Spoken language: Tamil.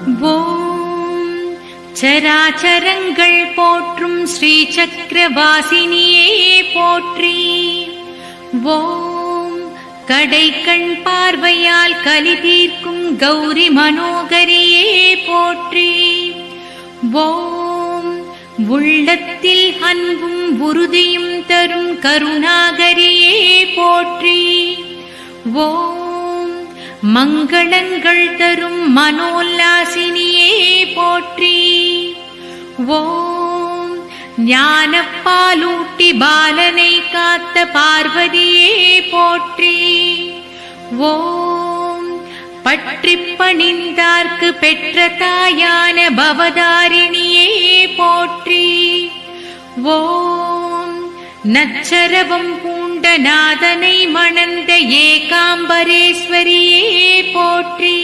ஓம் சராச்சரங்கள் போற்றும் ஸ்ரீ சக்கரவாசினியே போற்றி. ஓம் கடைக்கண் பார்வையால் கலி தீர்க்கும் கௌரி மனோகரியே போற்றி. ஓம் உள்ளத்தில் அன்பும் உறுதியும் தரும் கருணாகரியே போற்றி. ஓம் மங்களங்கள் தரும் மனோல்லாசினியே போற்றி. ஓம் ஞானப்பாலூட்டி பாலனை காத்த பார்வதியே போற்றி. ஓம் பற்றி பணிந்தார்க்கு பெற்ற தாயான பவதாரிணியே போற்றி. ஓம் நச்சரவம் பூண்ட நாதனை மணந்த ஏகாம்பரேஸ்வரியே போற்றி.